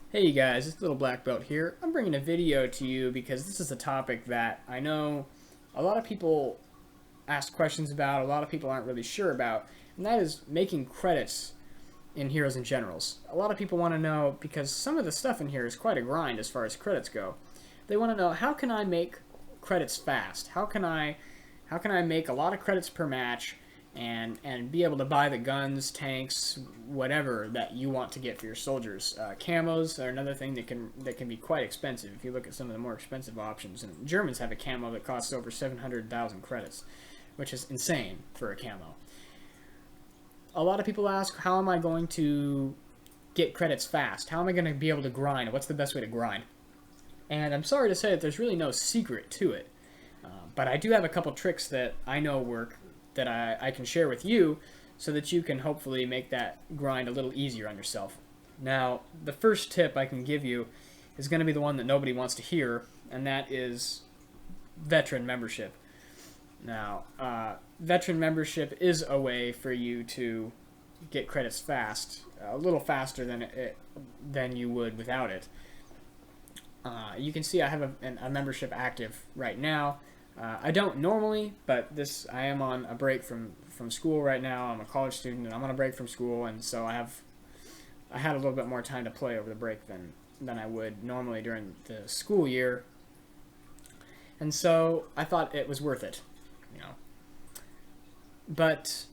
Hey you guys, it's Little Black Belt here. I'm bringing a video to you because this is a topic that I know a lot of people ask questions about, a lot of people aren't really sure about, and that is making credits in Heroes and Generals. A lot of people want to know, because some of the stuff in here is quite a grind as far as credits go. They want to know, how can I make credits fast? How can I make a lot of credits per match and be able to buy the guns, tanks, whatever that you want to get for your soldiers. Camos are another thing that can be quite expensive. If you look at some of the more expensive options, and Germans have a camo that costs over 700,000 credits, which is insane for a camo. A lot of people ask, how am I going to get credits fast? How am I going to be able to grind? What's the best way to grind? And I'm sorry to say that there's really no secret to it. But I do have a couple tricks that I know work that I can share with you so that you can hopefully make that grind a little easier on yourself. Now, the first tip I can give you is going to be the one that nobody wants to hear, and that is veteran membership. Now, veteran membership is a way for you to get credits fast, a little faster than you would without it. You can see I have a membership active right now. I don't normally, but I am on a break from school right now. I'm a college student, and I'm on a break from school, and so I had a little bit more time to play over the break than I would normally during the school year, and so I thought it was worth it, you know. But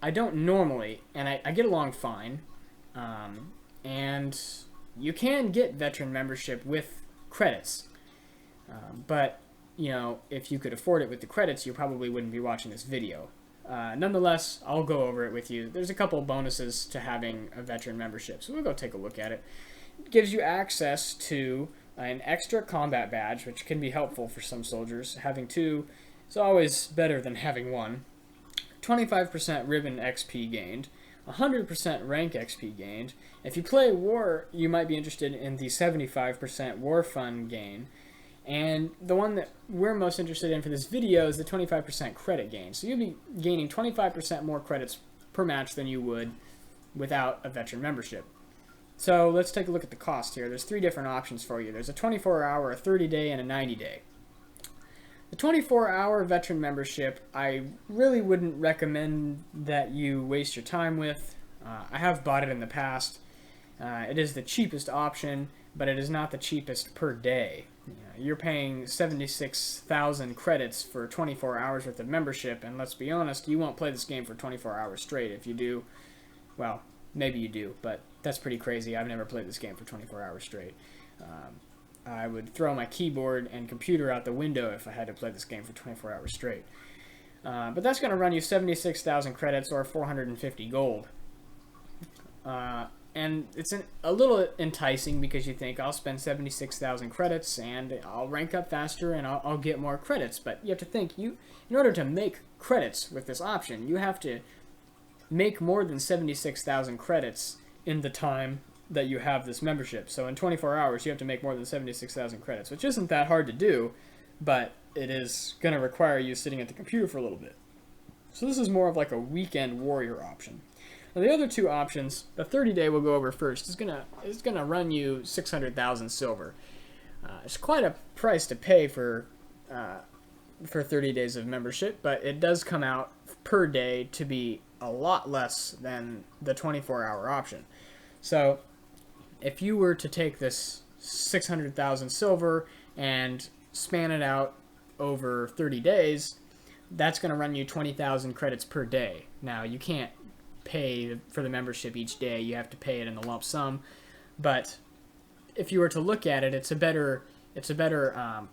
I don't normally, and I get along fine, and you can get veteran membership with credits, but you know, if you could afford it with the credits, you probably wouldn't be watching this video. Nonetheless, I'll go over it with you. There's a couple bonuses to having a veteran membership, so we'll go take a look at it. It gives you access to an extra combat badge, which can be helpful for some soldiers. Having two is always better than having one. 25% ribbon XP gained, 100% rank XP gained. If you play war, you might be interested in the 75% war fun gain. And the one that we're most interested in for this video is the 25% credit gain. So you'll be gaining 25% more credits per match than you would without a veteran membership. So let's take a look at the cost here. There's three different options for you. There's a 24-hour, a 30-day, and a 90-day. The 24-hour veteran membership, I really wouldn't recommend that you waste your time with. I have bought it in the past. It is the cheapest option, but it is not the cheapest per day. You're paying 76,000 credits for 24 hours worth of membership, and let's be honest, you won't play this game for 24 hours straight. If you do, well, maybe you do, but that's pretty crazy. I've never played this game for 24 hours straight. I would throw my keyboard and computer out the window if I had to play this game for 24 hours straight. But that's going to run you 76,000 credits or 450 gold. And it's a little enticing because you think, I'll spend 76,000 credits and I'll rank up faster and I'll get more credits. But you have to think, in order to make credits with this option, you have to make more than 76,000 credits in the time that you have this membership. So in 24 hours, you have to make more than 76,000 credits, which isn't that hard to do, but it is going to require you sitting at the computer for a little bit. So this is more of like a weekend warrior option. Now the other two options, the 30-day we'll go over first, is gonna run you 600,000 silver. It's quite a price to pay for 30 days of membership, but it does come out per day to be a lot less than the 24-hour option. So if you were to take this 600,000 silver and span it out over 30 days, that's going to run you 20,000 credits per day. Now, you can't pay for the membership each day. You have to pay it in the lump sum. But if you were to look at it, it's a better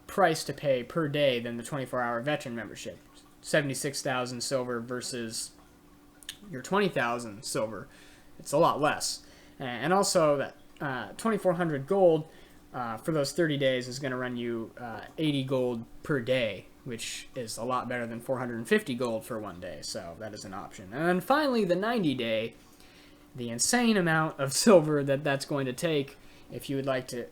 price to pay per day than the 24-hour veteran membership. 76,000 silver versus your 20,000 silver. It's a lot less. And also that 2,400 gold for those 30 days is going to run you 80 gold per day, which is a lot better than 450 gold for one day, so that is an option. And then finally, the 90-day, the insane amount of silver that's going to take if you would like to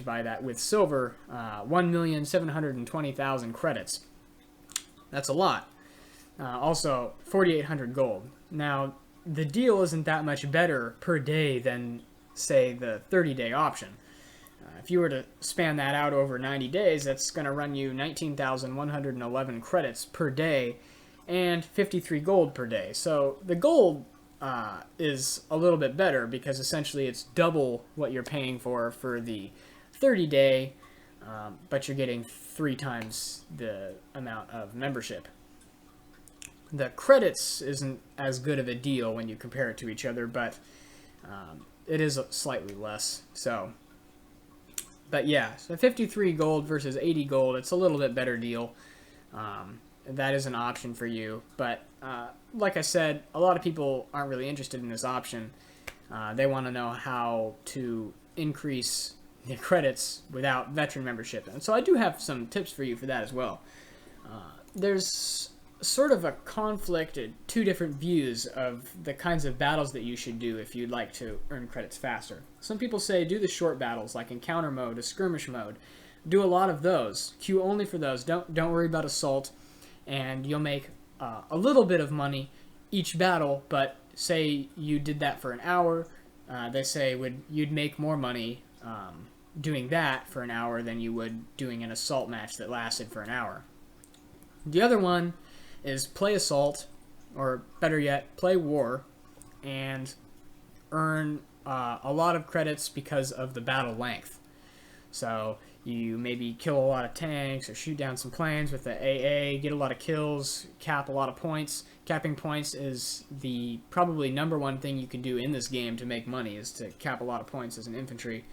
buy that with silver, 1,720,000 credits. That's a lot. Also, 4,800 gold. Now, the deal isn't that much better per day than say, the 30-day option. If you were to span that out over 90 days, that's going to run you 19,111 credits per day and 53 gold per day. So the gold is a little bit better because essentially it's double what you're paying for the 30-day, but you're getting 3 times the amount of membership. The credits isn't as good of a deal when you compare it to each other, but it is slightly less. But yeah, so 53 gold versus 80 gold, it's a little bit better deal. That is an option for you. But like I said, a lot of people aren't really interested in this option. They want to know how to increase the credits without veteran membership. And so I do have some tips for you for that as well. There's sort of a conflict, 2 different views of the kinds of battles that you should do if you'd like to earn credits faster. Some people say do the short battles like encounter mode, a skirmish mode. Do a lot of those. Queue only for those. Don't worry about assault, and you'll make a little bit of money each battle. But say you did that for an hour, they say you'd make more money doing that for an hour than you would doing an assault match that lasted for an hour. The other one is play assault, or better yet, play war, and earn a lot of credits because of the battle length. So you maybe kill a lot of tanks or shoot down some planes with the AA, get a lot of kills, cap a lot of points. Capping points is the probably #1 thing you can do in this game to make money, is to cap a lot of points as an infantry.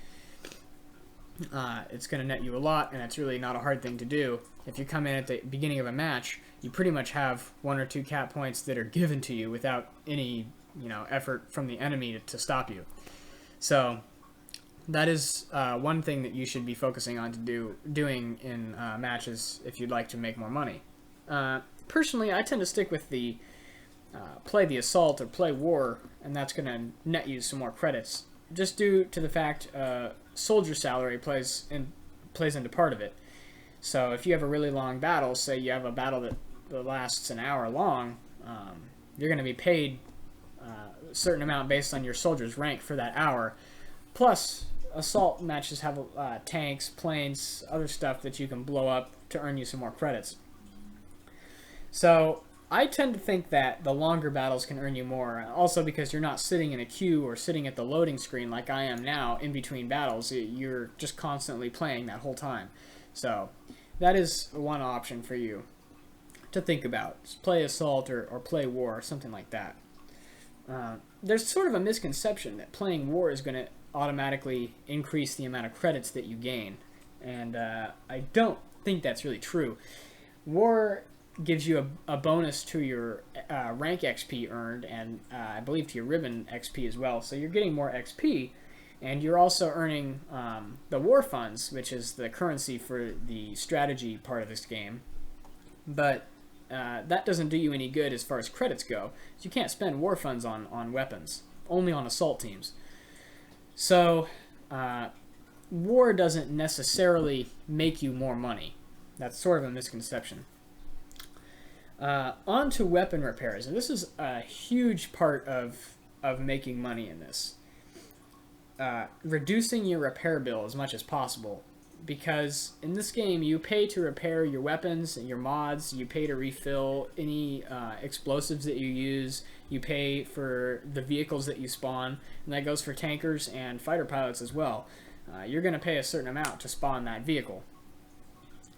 It's going to net you a lot, and it's really not a hard thing to do. If you come in at the beginning of a match, you pretty much have 1 or 2 cap points that are given to you without any effort from the enemy to stop you. So that is one thing that you should be focusing on doing in matches if you'd like to make more money. Personally, I tend to stick with the play the assault or play war, and that's going to net you some more credits, just due to the fact soldier salary plays into part of it. So if you have a really long battle, say you have a battle that lasts an hour long, you're going to be paid a certain amount based on your soldier's rank for that hour. Plus, assault matches have tanks, planes, other stuff that you can blow up to earn you some more credits. So I tend to think that the longer battles can earn you more, also because you're not sitting in a queue or sitting at the loading screen like I am now in between battles. You're just constantly playing that whole time. So that is one option for you to think about. Just play assault or play war or something like that. There's sort of a misconception that playing war is going to automatically increase the amount of credits that you gain, and I don't think that's really true. War gives you a bonus to your rank XP earned, and I believe to your ribbon XP as well, so you're getting more XP, and you're also earning the war funds, which is the currency for the strategy part of this game. But that doesn't do you any good as far as credits go. You can't spend war funds on weapons, only on assault teams. So war doesn't necessarily make you more money. That's sort of a misconception. On to weapon repairs, and this is a huge part of making money in this. Reducing your repair bill as much as possible, because in this game you pay to repair your weapons and your mods, you pay to refill any explosives that you use, you pay for the vehicles that you spawn, and that goes for tankers and fighter pilots as well. You're going to pay a certain amount to spawn that vehicle,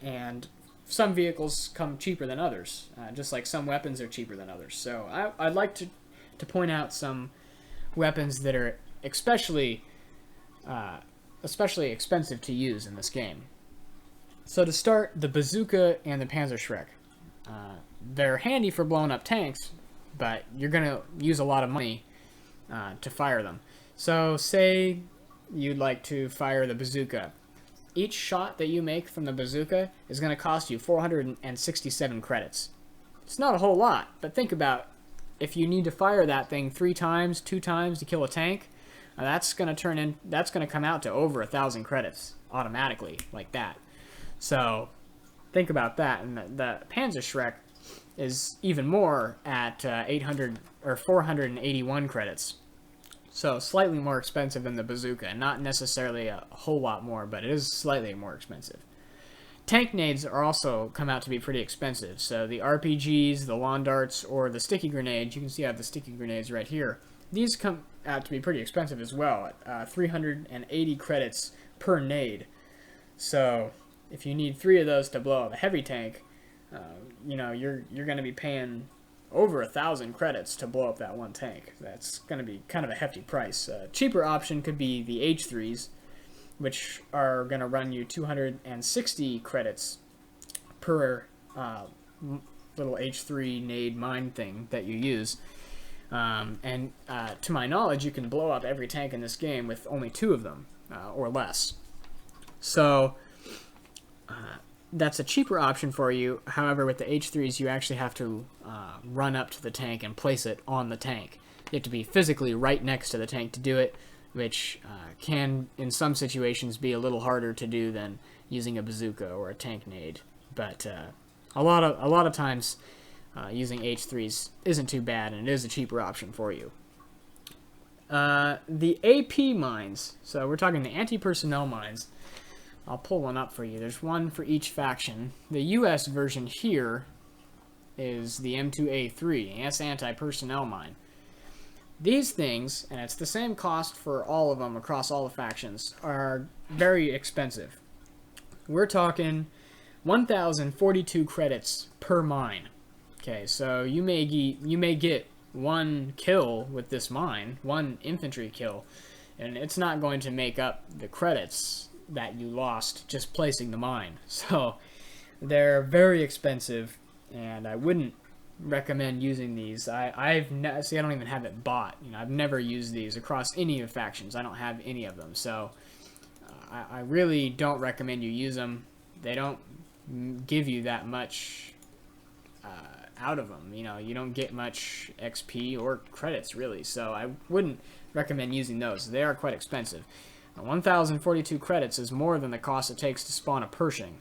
and some vehicles come cheaper than others, just like some weapons are cheaper than others. So I'd like to point out some weapons that are especially expensive to use in this game. So to start, the bazooka and the Panzerschreck. They're handy for blowing up tanks, but you're going to use a lot of money to fire them. So say you'd like to fire the bazooka. Each shot that you make from the bazooka is going to cost you 467 credits. It's not a whole lot, but think about if you need to fire that thing 3 times, 2 times to kill a tank. That's going to come out to over 1,000 credits automatically, like that. So think about that. And the Panzerschreck is even more at 800 or 481 credits. So slightly more expensive than the bazooka. Not necessarily a whole lot more, but it is slightly more expensive. Tank nades are also come out to be pretty expensive. So the RPGs, the lawn darts, or the sticky grenades, you can see I have the sticky grenades right here. These come out to be pretty expensive as well, at 380 credits per nade. So if you need 3 of those to blow up a heavy tank, you're going to be paying over 1,000 credits to blow up that one tank. That's going to be kind of a hefty price. Cheaper option could be the H3s, which are going to run you 260 credits per little H3 nade mine thing that you use. To my knowledge, you can blow up every tank in this game with only 2 of them, or less. So that's a cheaper option for you. However, with the H3s, you actually have to run up to the tank and place it on the tank. You have to be physically right next to the tank to do it, which can, in some situations, be a little harder to do than using a bazooka or a tank nade. But a lot of times, using H3s isn't too bad, and it is a cheaper option for you. The AP mines, so we're talking the anti-personnel mines. I'll pull one up for you. There's one for each faction. The US version here is the M2A3, that's anti-personnel mine. These things, and it's the same cost for all of them across all the factions, are very expensive. We're talking 1,042 credits per mine. Okay, so you may get 1 kill with this mine, 1 infantry kill, and it's not going to make up the credits that you lost just placing the mine. So they're very expensive, and I wouldn't recommend using these. I don't even have it bought. I've never used these across any of the factions. I don't have any of them, so I really don't recommend you use them. They don't give you that much out of them. You don't get much XP or credits really, so I wouldn't recommend using those. They are quite expensive. 1,042 credits is more than the cost it takes to spawn a Pershing,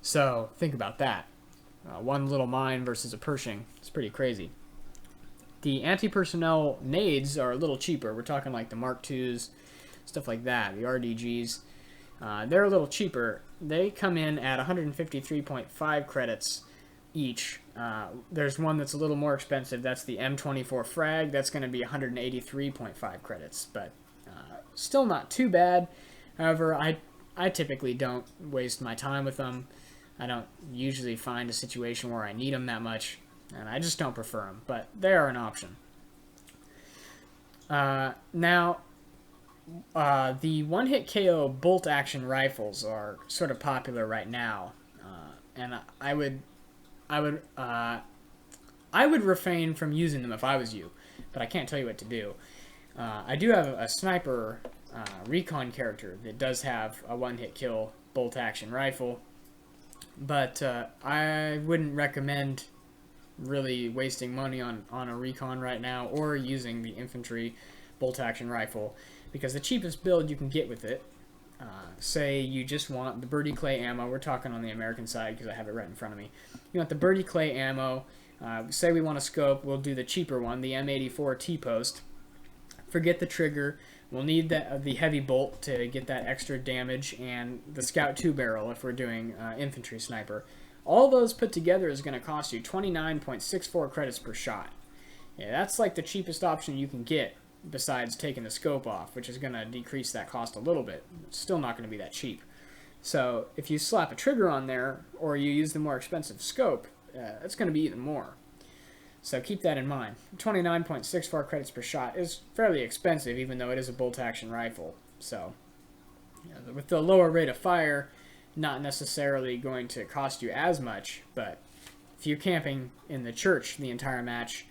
so think about that. One little mine versus a Pershing. It's pretty crazy. The anti-personnel nades are a little cheaper. We're talking like the Mark IIs, stuff like that, the RDGs. They're a little cheaper. They come in at 153.5 credits each. There's one that's a little more expensive. That's the M24 Frag. That's going to be 183.5 credits, but still not too bad. However, I typically don't waste my time with them. I don't usually find a situation where I need them that much, and I just don't prefer them, but they are an option. Now, the one-hit KO bolt-action rifles are sort of popular right now, and I would refrain from using them if I was you, but I can't tell you what to do. I do have a sniper recon character that does have a one-hit kill bolt-action rifle, but I wouldn't recommend really wasting money on a recon right now or using the infantry bolt-action rifle, because the cheapest build you can get with it, say you just want the Birdie Clay ammo. We're talking on the American side because I have it right in front of me. You want the Birdie Clay ammo. Say we want a scope, we'll do the cheaper one, the M84 T-post. Forget the trigger. We'll need the heavy bolt to get that extra damage, and the Scout 2 barrel if we're doing infantry sniper. All those put together is going to cost you 29.64 credits per shot. Yeah, that's like the cheapest option you can get besides taking the scope off, which is going to decrease that cost a little bit. It's still not going to be that cheap. So if you slap a trigger on there, or you use the more expensive scope, it's going to be even more. So keep that in mind. 29.64 credits per shot is fairly expensive, even though it is a bolt-action rifle. So with the lower rate of fire, not necessarily going to cost you as much, but if you're camping in the church the entire match,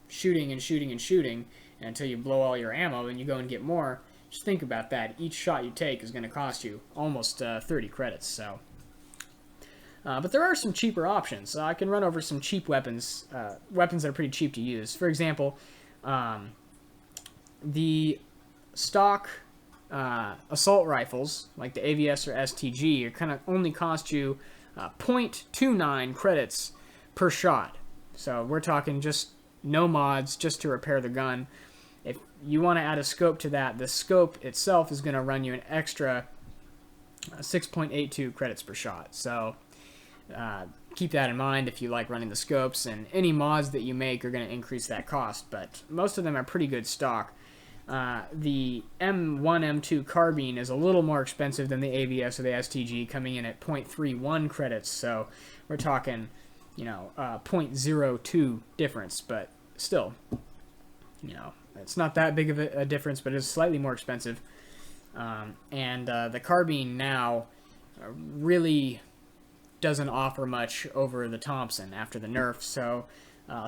shooting and shooting and shooting until you blow all your ammo and you go and get more, just think about that. Each shot you take is going to cost you almost 30 credits. So, but there are some cheaper options. I can run over some cheap weapons, weapons that are pretty cheap to use. For example, the stock assault rifles, like the AVS or STG, are kind of only cost you 0.29 credits per shot. So we're talking just no mods, just to repair the gun. if you want to add a scope to that, the scope itself is going to run you an extra 6.82 credits per shot. So keep that in mind if you like running the scopes, and any mods that you make are going to increase that cost, but most of them are pretty good stock. The M1, M2 carbine is a little more expensive than the AVS or the STG, coming in at 0.31 credits, so we're talking, 0.02 difference, but still, it's not that big of a difference, but it's slightly more expensive. And the carbine now really doesn't offer much over the Thompson after the nerf, so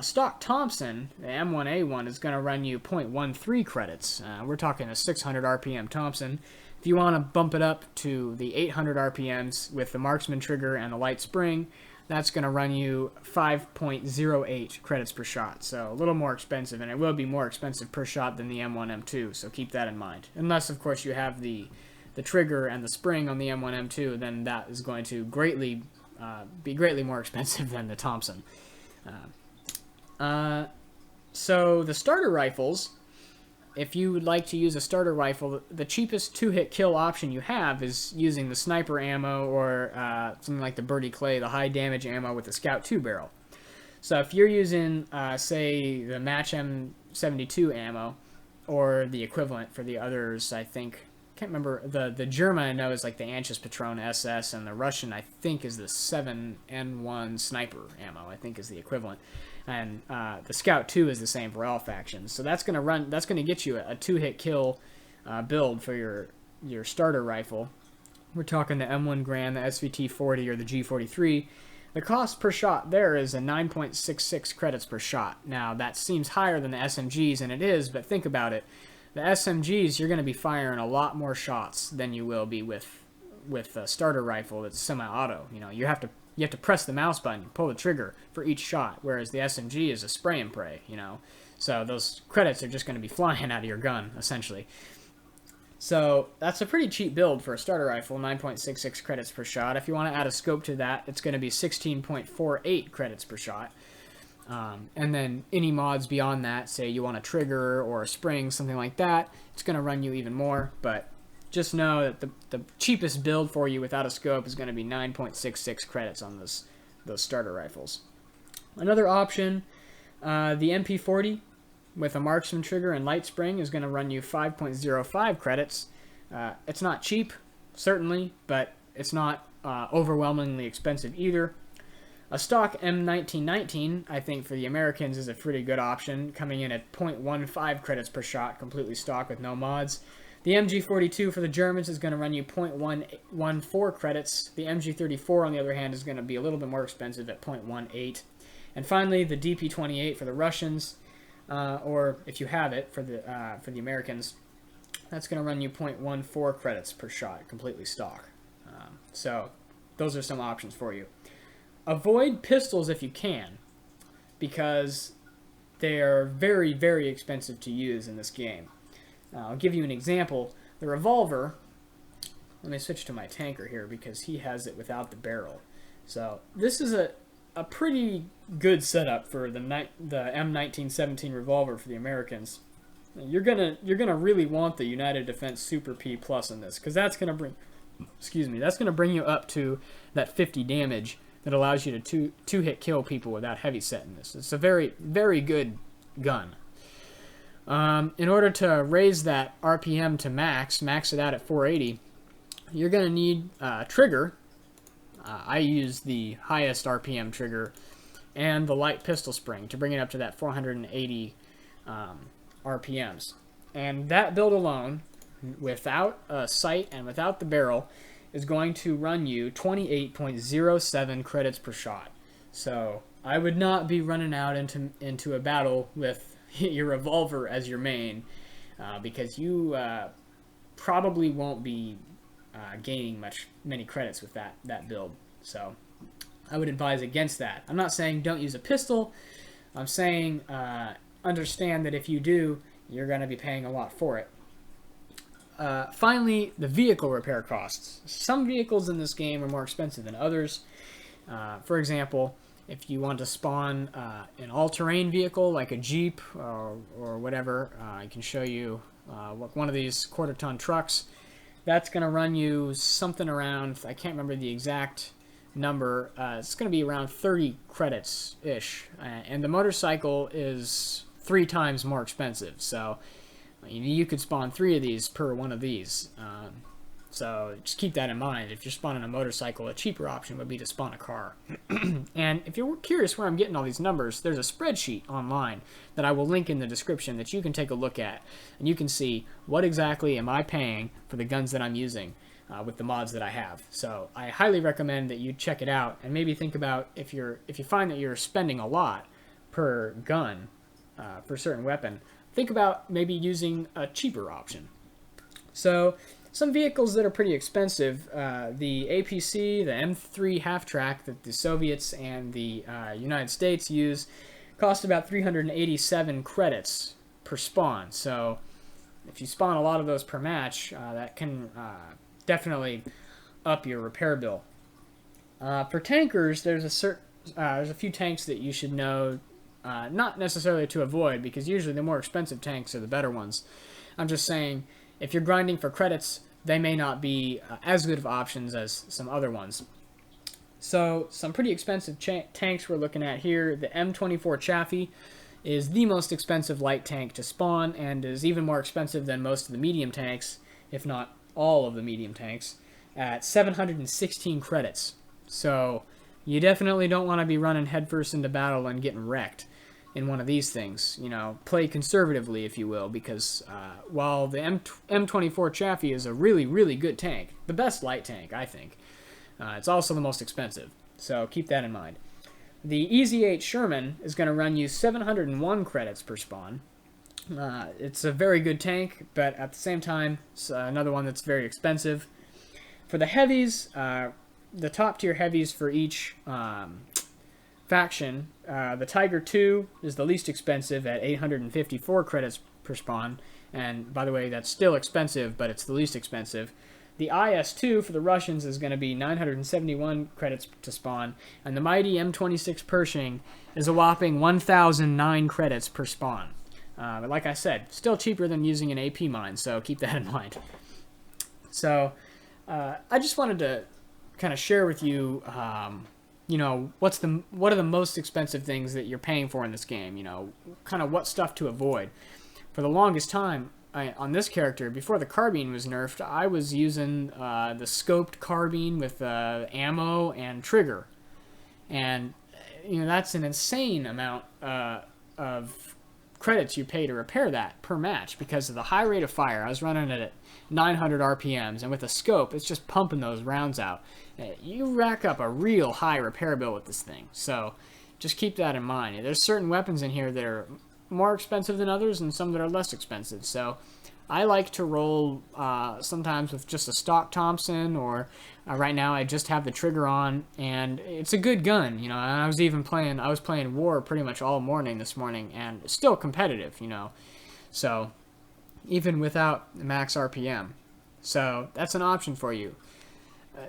stock Thompson, the M1A1, is going to run you 0.13 credits. We're talking a 600 RPM Thompson. If you want to bump it up to the 800 RPMs with the marksman trigger and the light spring, that's going to run you 5.08 credits per shot. So a little more expensive, and it will be more expensive per shot than the M1, M2, so keep that in mind. Unless, of course, you have the trigger and the spring on the M1, M2, then that is going to be greatly more expensive than the Thompson. So the starter rifles, if you would like to use a starter rifle, the cheapest 2-hit kill option you have is using the sniper ammo or something like the Birdie Clay, the high damage ammo with the Scout 2 barrel. So if you're using, say, the Match M72 ammo, or the equivalent for the others, I can't remember, the German I know is like the Anschutz Patron SS, and the Russian I think is the 7N1 sniper ammo, I think is the equivalent. And the Scout 2 is the same for all factions. So that's gonna get you a 2-hit kill build for your starter rifle. We're talking the M1 Garand, the SVT-40, or the G43. The cost per shot there is a 9.66 credits per shot. Now that seems higher than the SMGs, and it is, but think about it. The SMGs, you're going to be firing a lot more shots than you will be with a starter rifle that's semi-auto. You have to press the mouse button, pull the trigger for each shot, whereas the SMG is a spray and pray. So those credits are just going to be flying out of your gun, essentially. So that's a pretty cheap build for a starter rifle, 9.66 credits per shot. If you want to add a scope to that, it's going to be 16.48 credits per shot. And then any mods beyond that, say you want a trigger or a spring, something like that, it's going to run you even more. But just know that the cheapest build for you without a scope is going to be 9.66 credits on those starter rifles. Another option, the MP40 with a marksman trigger and light spring is going to run you 5.05 credits. It's not cheap, certainly, but it's not overwhelmingly expensive either. A stock M1919, I think, for the Americans is a pretty good option, coming in at 0.15 credits per shot, completely stock with no mods. The MG42 for the Germans is going to run you 0.114 credits. The MG34, on the other hand, is going to be a little bit more expensive at 0.18. And finally, the DP28 for the Russians, or if you have it, for the Americans, that's going to run you 0.14 credits per shot, completely stock. So those are some options for you. Avoid pistols if you can, because they are very, very expensive to use in this game. I'll give you an example. The revolver, let me switch to my tanker here because he has it without the barrel. So this is a pretty good setup for the M1917 revolver for the Americans. You're gonna really want the United Defense Super P Plus in this, because that's gonna bring you up to that 50 damage that allows you to two-hit kill people without heavy set in this. It's a very, very good gun. In order to raise that RPM to max it out at 480, you're going to need a trigger. I use the highest RPM trigger and the light pistol spring to bring it up to that 480 RPMs. And that build alone, without a sight and without the barrel, is going to run you 28.07 credits per shot. So I would not be running out into a battle with your revolver as your main, because you probably won't be gaining many credits with that build. So I would advise against that. I'm not saying don't use a pistol. I'm saying understand that if you do, you're going to be paying a lot for it. Finally, the vehicle repair costs. Some vehicles in this game are more expensive than others. For example, If you want to spawn an all-terrain vehicle like a Jeep or whatever, I can show you one of these quarter-ton trucks. That's going to run you something around, I can't remember the exact number, it's going to be around 30 credits-ish. And the motorcycle is 3 times more expensive, so you could spawn 3 of these per one of these. So just keep that in mind. If you're spawning a motorcycle, a cheaper option would be to spawn a car. And if you're curious where I'm getting all these numbers, there's a spreadsheet online that I will link in the description that you can take a look at. And you can see what exactly am I paying for the guns that I'm using with the mods that I have. So I highly recommend that you check it out and maybe think about if you find that you're spending a lot per gun for a certain weapon, think about maybe using a cheaper option. So some vehicles that are pretty expensive, the APC, the M3 half-track that the Soviets and the United States use, cost about 387 credits per spawn. So if you spawn a lot of those per match, that can definitely up your repair bill. For tankers, there's a few tanks that you should know, not necessarily to avoid, because usually the more expensive tanks are the better ones. I'm just saying, if you're grinding for credits, they may not be as good of options as some other ones. So some pretty expensive tanks we're looking at here. The M24 Chaffee is the most expensive light tank to spawn and is even more expensive than most of the medium tanks, if not all of the medium tanks, at 716 credits. So you definitely don't want to be running headfirst into battle and getting wrecked in one of these things. You know, play conservatively, if you will, because while the M24 Chaffee is a really, really good tank, the best light tank, I think, it's also the most expensive. So keep that in mind. The EZ8 Sherman is going to run you 701 credits per spawn. It's a very good tank, but at the same time, it's another one that's very expensive. For the heavies, the top tier heavies for each faction, the Tiger 2 is the least expensive at 854 credits per spawn, and by the way, that's still expensive, but it's the least expensive. The IS-2 for the Russians is going to be 971 credits to spawn, and the mighty M26 Pershing is a whopping 1,009 credits per spawn. But like I said, still cheaper than using an AP mine, so keep that in mind. So I just wanted to kind of share with you you know, what are the most expensive things that you're paying for in this game, you know, kind of what stuff to avoid. For the longest time, on this character, before the carbine was nerfed, I was using the scoped carbine with ammo and trigger. And, you know, that's an insane amount of credits you pay to repair that per match because of the high rate of fire. I was running it at 900 RPMs, and with a scope, it's just pumping those rounds out. You rack up a real high repair bill with this thing, so just keep that in mind. There's certain weapons in here that are more expensive than others and some that are less expensive, so I like to roll sometimes with just a stock Thompson, or right now I just have the trigger on, and it's a good gun, you know. And I was playing war pretty much all morning this morning, and it's still competitive, you know, so even without max RPM. So that's an option for you.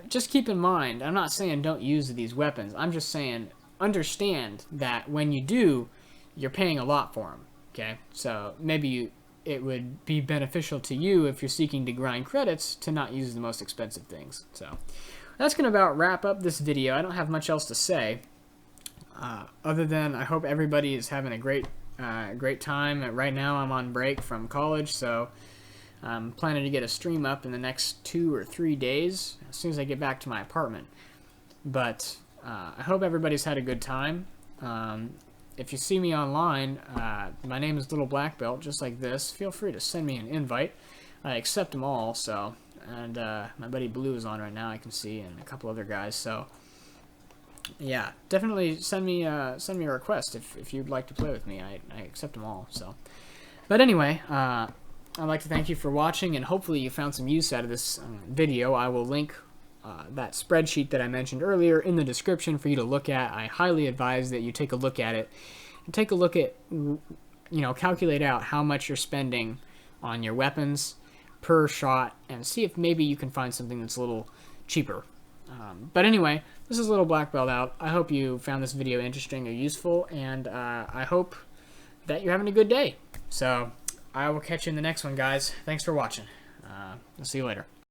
Just keep in mind, I'm not saying don't use these weapons. I'm just saying understand that when you do, you're paying a lot for them, okay? So maybe it would be beneficial to you if you're seeking to grind credits to not use the most expensive things. So that's going to about wrap up this video. I don't have much else to say other than I hope everybody is having a great time. Right now I'm on break from college, so I'm planning to get a stream up in the next 2 or 3 days as soon as I get back to my apartment. But I hope everybody's had a good time. If you see me online, my name is littleblackbelt, just like this. Feel free to send me an invite. I accept them all, so. And my buddy Blue is on right now, I can see, and a couple other guys, so. Yeah, definitely send me a request if you'd like to play with me. I accept them all, so. But anyway, I'd like to thank you for watching, and hopefully you found some use out of this video. I will link that spreadsheet that I mentioned earlier in the description for you to look at. I highly advise that you take a look at it and take a look at, you know, calculate out how much you're spending on your weapons per shot and see if maybe you can find something that's a little cheaper. But anyway, this is Little Black Belt out. I hope you found this video interesting or useful, and I hope that you're having a good day. So I will catch you in the next one, guys. Thanks for watching. I'll see you later.